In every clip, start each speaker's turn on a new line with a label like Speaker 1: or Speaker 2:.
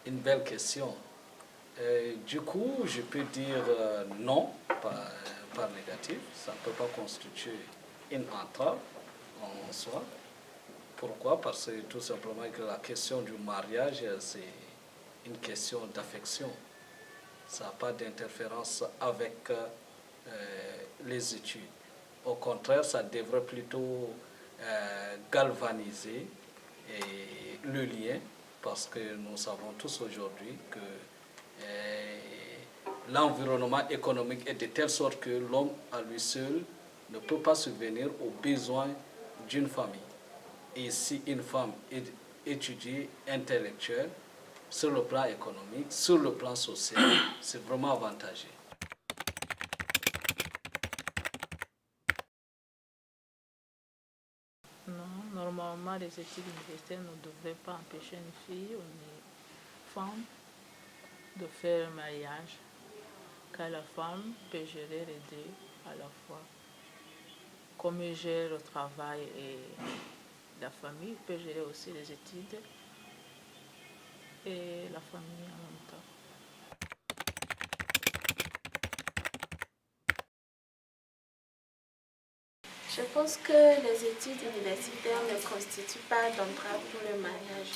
Speaker 1: une belle question. Du coup, je peux dire non, par négatif. Ça ne peut pas constituer une entrave en soi. Pourquoi? Parce que tout simplement que la question du mariage, c'est une question d'affection. Ça n'a pas d'interférence avec les études. Au contraire, ça devrait plutôt galvaniser le lien, parce que nous savons tous aujourd'hui que l'environnement économique est de telle sorte que l'homme à lui seul ne peut pas subvenir aux besoins d'une famille. Et si une femme est étudiée, intellectuelle, sur le plan économique, sur le plan social, c'est vraiment avantageux.
Speaker 2: Non, normalement, les études universitaires ne devraient pas empêcher une fille ou une femme de faire un mariage, car la femme peut gérer les deux à la fois. Comme elle gère le travail et la famille, elle peut gérer aussi les études et la famille en même temps.
Speaker 3: Je pense que les études universitaires ne constituent pas d'entrave pour le mariage.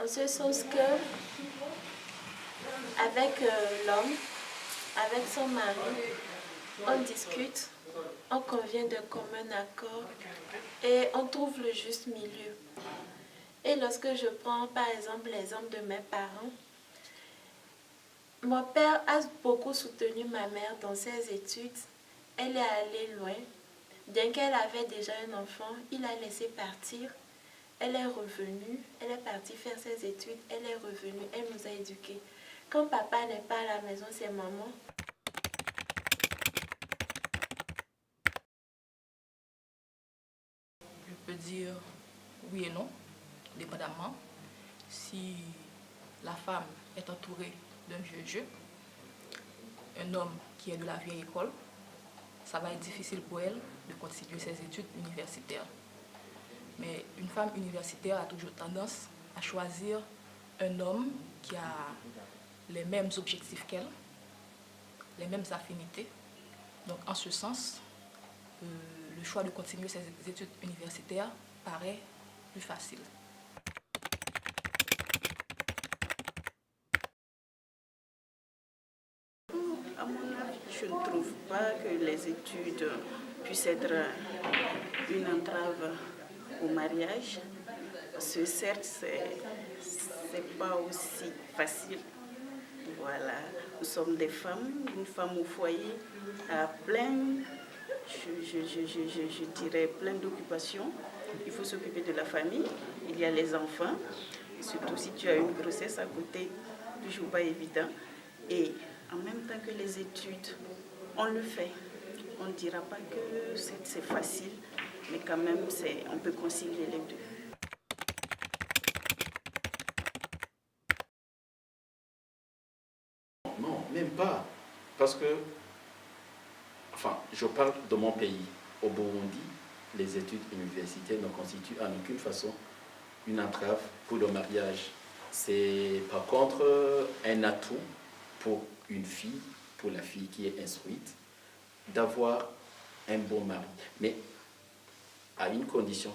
Speaker 3: En ce sens que, avec l'homme, avec son mari, on discute, on convient de commun accord et on trouve le juste milieu. Et lorsque je prends par exemple l'exemple de mes parents, mon père a beaucoup soutenu ma mère dans ses études. Elle est allée loin. Bien qu'elle avait déjà un enfant, il l'a laissé partir. Elle est revenue, elle est partie faire ses études, elle est revenue, elle nous a éduqués. Quand papa n'est pas à la maison, c'est maman.
Speaker 4: Je peux dire oui et non, dépendamment. Si la femme est entourée d'un vieux jeu, un homme qui est de la vieille école, ça va être difficile pour elle de continuer ses études universitaires. Mais une femme universitaire a toujours tendance à choisir un homme qui a les mêmes objectifs qu'elle, les mêmes affinités. Donc en ce sens, le choix de continuer ses études universitaires paraît plus facile.
Speaker 5: À mon avis, je ne trouve pas que les études puissent être une entrave au mariage. Parce que certes, c'est pas aussi facile. Voilà, nous sommes des femmes, une femme au foyer a plein, je dirais plein d'occupations. Il faut s'occuper de la famille, il y a les enfants, surtout si tu as une grossesse à côté, toujours pas évident. Et en même temps que les études, on le fait. On ne dira pas que c'est facile, mais quand même, on peut concilier les deux.
Speaker 6: Non, même pas. Parce que, enfin, je parle de mon pays. Au Burundi, les études universitaires ne constituent en aucune façon une entrave pour le mariage. C'est par contre un atout pour une fille, pour la fille qui est instruite, d'avoir un bon mari. Mais à une condition.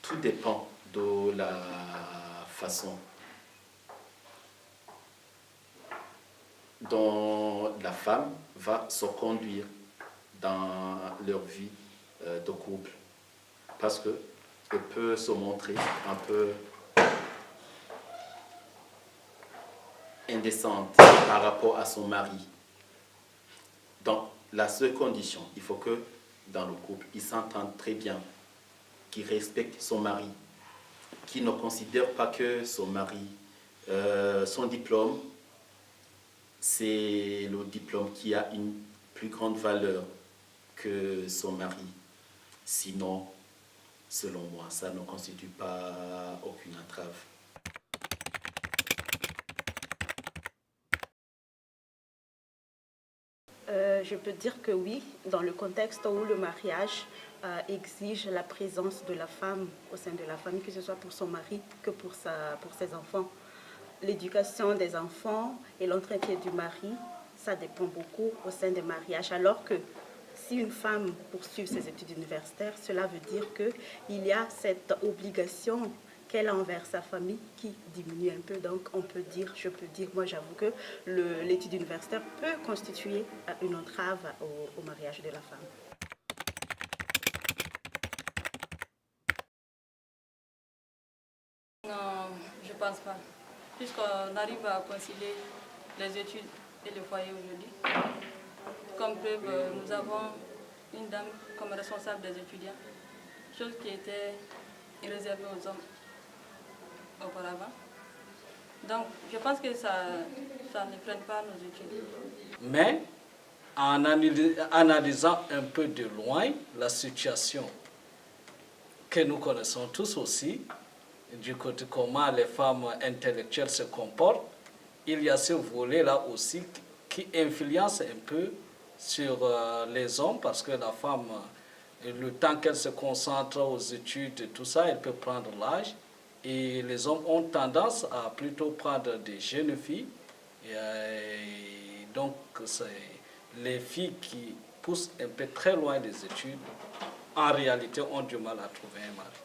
Speaker 6: Tout dépend de la façon dont la femme va se conduire dans leur vie de couple. Parce qu'elle peut se montrer un peu indécente par rapport à son mari. Donc, la seule condition, il faut que dans le couple, ils s'entendent très bien, qu'ils respectent son mari, qu'ils ne considèrent pas que son mari, son diplôme, c'est le diplôme qui a une plus grande valeur que son mari. Sinon, selon moi, ça ne constitue pas aucune entrave.
Speaker 5: Je peux dire que oui, dans le contexte où le mariage exige la présence de la femme au sein de la famille, que ce soit pour son mari que pour ses enfants. L'éducation des enfants et l'entretien du mari, ça dépend beaucoup au sein des mariages, alors que si une femme poursuit ses études universitaires, cela veut dire qu'il y a cette obligation qu'elle a envers sa famille qui diminue un peu. Donc on peut dire, je peux dire, moi j'avoue que l'étude universitaire peut constituer une entrave au mariage de la femme.
Speaker 7: Non, je ne pense pas. Puisqu'on arrive à concilier les études et le foyer aujourd'hui. Comme preuve, nous avons une dame comme responsable des étudiants, chose qui était réservée aux hommes auparavant. Donc, je pense que ça ne freine pas nos études.
Speaker 1: Mais, en analysant un peu de loin la situation que nous connaissons tous aussi, du côté comment les femmes intellectuelles se comportent, il y a ce volet-là aussi qui influence un peu sur les hommes, parce que la femme, le temps qu'elle se concentre aux études et tout ça, elle peut prendre l'âge. Et les hommes ont tendance à plutôt prendre des jeunes filles. Et donc, c'est les filles qui poussent un peu très loin des études, en réalité, ont du mal à trouver un mari.